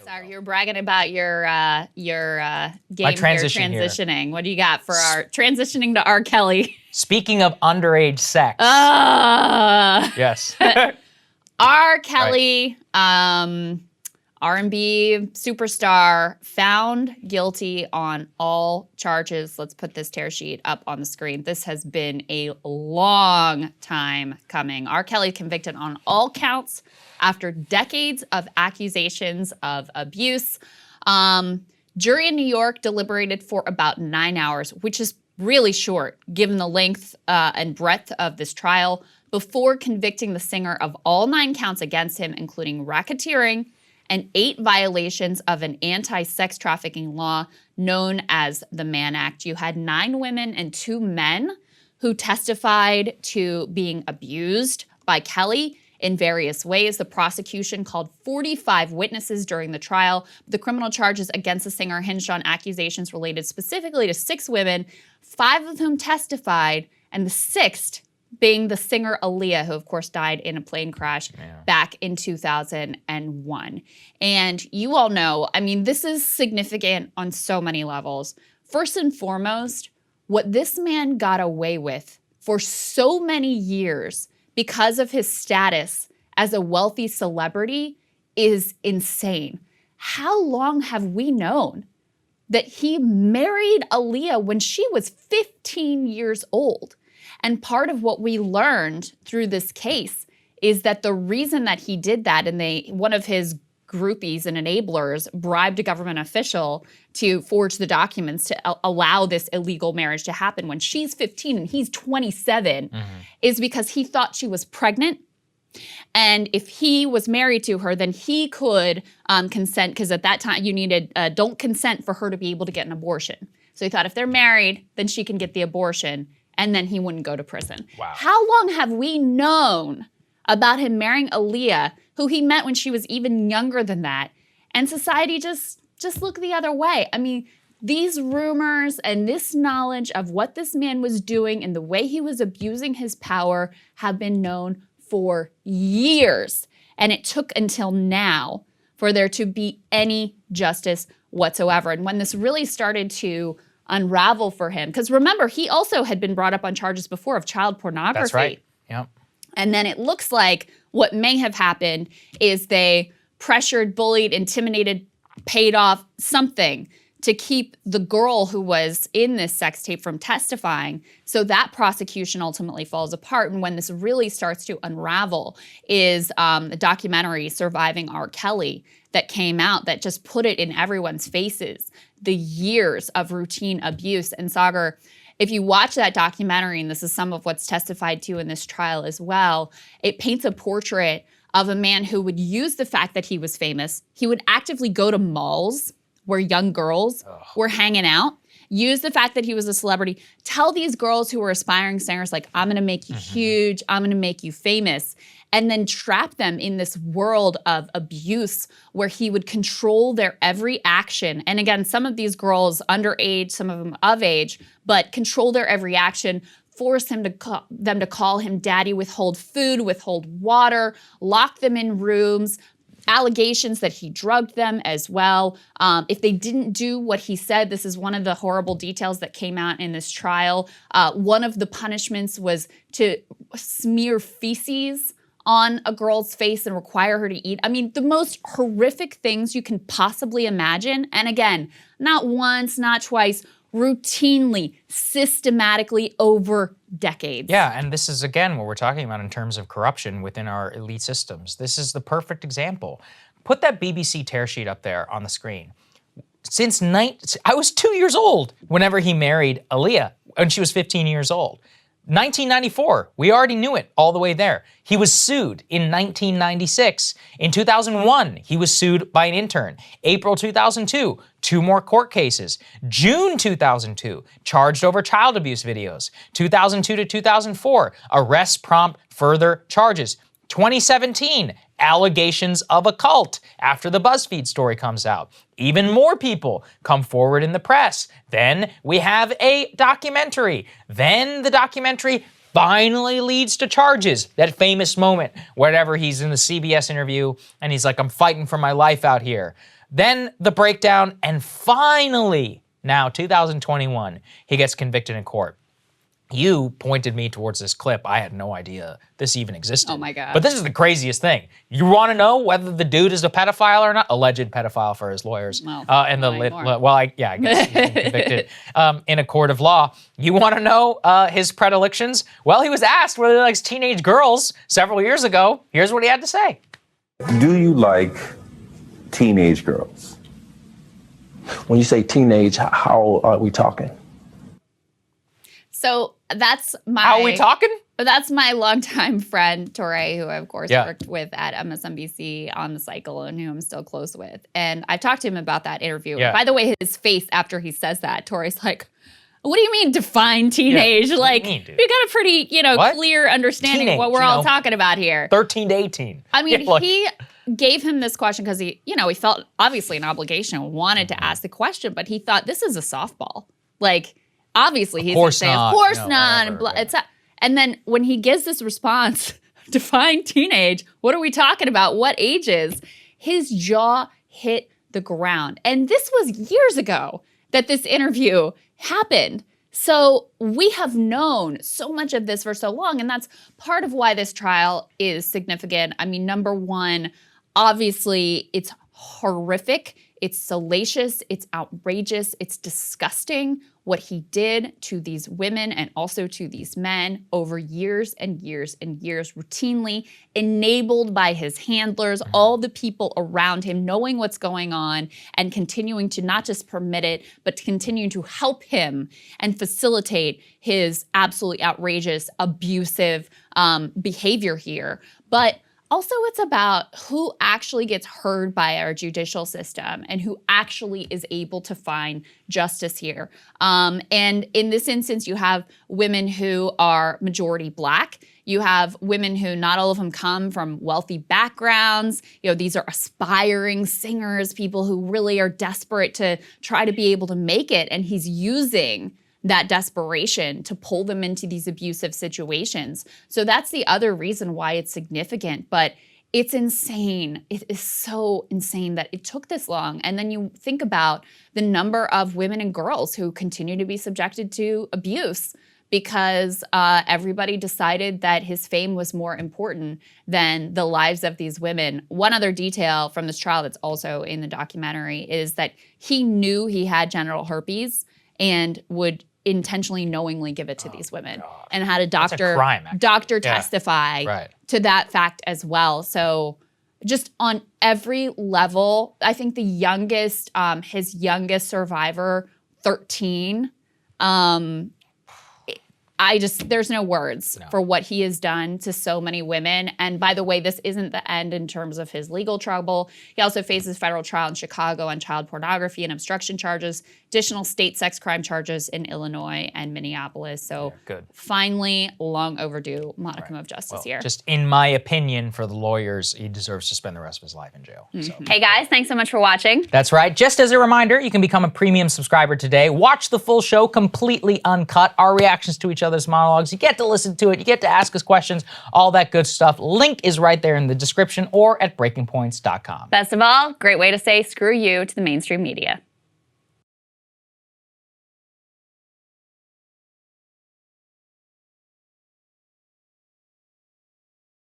Saagar, you're bragging about your game transitioning. What do you got for our transitioning to R. Kelly? Speaking of underage sex. Yes. R. Kelly, R&B superstar, found guilty on all charges. Let's put this tear sheet up on the screen. This has been a long time coming. R. Kelly convicted on all counts after decades of accusations of abuse. Jury in New York deliberated for about 9 hours, which is really short given the length and breadth of this trial, before convicting the singer of all 9 counts against him, including racketeering and 8 violations of an anti-sex trafficking law known as the Mann Act. You had 9 women and 2 men who testified to being abused by Kelly in various ways. The prosecution called 45 witnesses during the trial. The criminal charges against the singer hinged on accusations related specifically to 6 women, 5 of whom testified, and the 6th being the singer Aaliyah, who of course died in a plane crash back in 2001. And you all know, I mean, this is significant on so many levels. First and foremost, what this man got away with for so many years because of his status as a wealthy celebrity is insane. How long have we known that he married Aaliyah when she was 15 years old? And part of what we learned through this case is that the reason that he did that, and one of his groupies and enablers bribed a government official to forge the documents to allow this illegal marriage to happen when she's 15 and he's 27, is because he thought she was pregnant. And if he was married to her, then he could consent, because at that time you needed adult consent for her to be able to get an abortion. So he thought if they're married, then she can get the abortion, and then he wouldn't go to prison. Wow. How long have we known about him marrying Aaliyah, who he met when she was even younger than that, and society just looked the other way? I mean, these rumors and this knowledge of what this man was doing and the way he was abusing his power have been known for years. And it took until now for there to be any justice whatsoever. And when this really started to unravel for him, because remember, he also had been brought up on charges before of child pornography. That's right. Yep. And then it looks like what may have happened is they pressured, bullied, intimidated, paid off something to keep the girl who was in this sex tape from testifying. So that prosecution ultimately falls apart. And when this really starts to unravel is the documentary Surviving R. Kelly that came out that just put it in everyone's faces, the years of routine abuse. And Saagar, if you watch that documentary, and this is some of what's testified to in this trial as well, it paints a portrait of a man who would use the fact that he was famous. He would actively go to malls where young girls were hanging out, use the fact that he was a celebrity, tell these girls who were aspiring singers, like, I'm gonna make you huge, I'm gonna make you famous, and then trap them in this world of abuse where he would control their every action. And again, some of these girls underage, some of them of age, but control their every action, force them to call him daddy, withhold food, withhold water, lock them in rooms, allegations that he drugged them as well. If they didn't do what he said, this is one of the horrible details that came out in this trial. One of the punishments was to smear feces on a girl's face and require her to eat. I mean, the most horrific things you can possibly imagine. And again, not once, not twice, routinely, systematically over decades. Yeah, and this is, again, what we're talking about in terms of corruption within our elite systems. This is the perfect example. Put that BBC tear sheet up there on the screen. I was 2 years old whenever he married Aaliyah, and she was 15 years old. 1994, we already knew it all the way there. He was sued in 1996. In 2001, he was sued by an intern. April 2002, 2 more court cases. June 2002, charged over child abuse videos. 2002 to 2004, arrests prompt further charges. 2017, allegations of a cult after the BuzzFeed story comes out. Even more people come forward in the press. Then we have a documentary. Then the documentary finally leads to charges. That famous moment, wherever he's in the CBS interview and he's like, I'm fighting for my life out here. then the breakdown, and finally, now 2021, he gets convicted in court. You pointed me towards this clip. I had no idea this even existed. Oh my God. But this is the craziest thing. You want to know whether the dude is a pedophile or not? Alleged pedophile for his lawyers. Well, I guess he's been convicted in a court of law. You want to know his predilections? Well, he was asked whether he likes teenage girls several years ago. Here's what he had to say. Do you like teenage girls? When you say teenage, how old are we talking? So that's my. How are we talking? That's my longtime friend, Torre, who I, of course, Yeah. worked with at MSNBC on The Cycle and who I'm still close with. And I talked to him about that interview. Yeah. By the way, his face after he says that, Torre's like, what do you mean define teenage? Yeah, Like, what do you mean, dude? we got a pretty, What? clear understanding of what Teenage, we're all you know. talking about here. 13 to 18. I mean, Yeah, like- he gave him this question because he felt obviously an obligation, wanted to ask the question, but he thought this is a softball. Like, obviously he's gonna course say, not, of course no, not. whatever, And, blah, yeah. and then when he gives this response, define teenage, what are we talking about? What ages? His jaw hit the ground. And this was years ago that this interview happened. So we have known so much of this for so long, and that's part of why this trial is significant. I mean, number one, obviously it's horrific, it's salacious, it's outrageous, it's disgusting what he did to these women and also to these men over years and years and years, routinely enabled by his handlers, all the people around him knowing what's going on and continuing to not just permit it, but to continue to help him and facilitate his absolutely outrageous, abusive behavior here. But also, it's about who actually gets heard by our judicial system and who actually is able to find justice here. And in this instance, you have women who are majority Black. You have women who not all of them come from wealthy backgrounds. These are aspiring singers, people who really are desperate to try to be able to make it. And he's using that desperation to pull them into these abusive situations. So that's the other reason why it's significant, but it's insane. It is so insane that it took this long. And then you think about the number of women and girls who continue to be subjected to abuse because everybody decided that his fame was more important than the lives of these women. One other detail from this trial that's also in the documentary is that he knew he had genital herpes and would intentionally, knowingly give it to these women, and had a doctor crime, actually. doctor Yeah. testify Right. to that fact as well. So just on every level, I think the youngest, his youngest survivor, 13, there's no words for what he has done to so many women. And by the way, this isn't the end in terms of his legal trouble. He also faces federal trial in Chicago on child pornography and obstruction charges, additional state sex crime charges in Illinois and Minneapolis. So good. finally, long overdue modicum of justice here. Just in my opinion, for the lawyers, he deserves to spend the rest of his life in jail. So. Hey guys, thanks so much for watching. That's right. Just as a reminder, you can become a premium subscriber today. Watch the full show completely uncut, our reactions to each other's monologues. You get to listen to it. You get to ask us questions, all that good stuff. Link is right there in the description or at breakingpoints.com. Best of all, great way to say screw you to the mainstream media.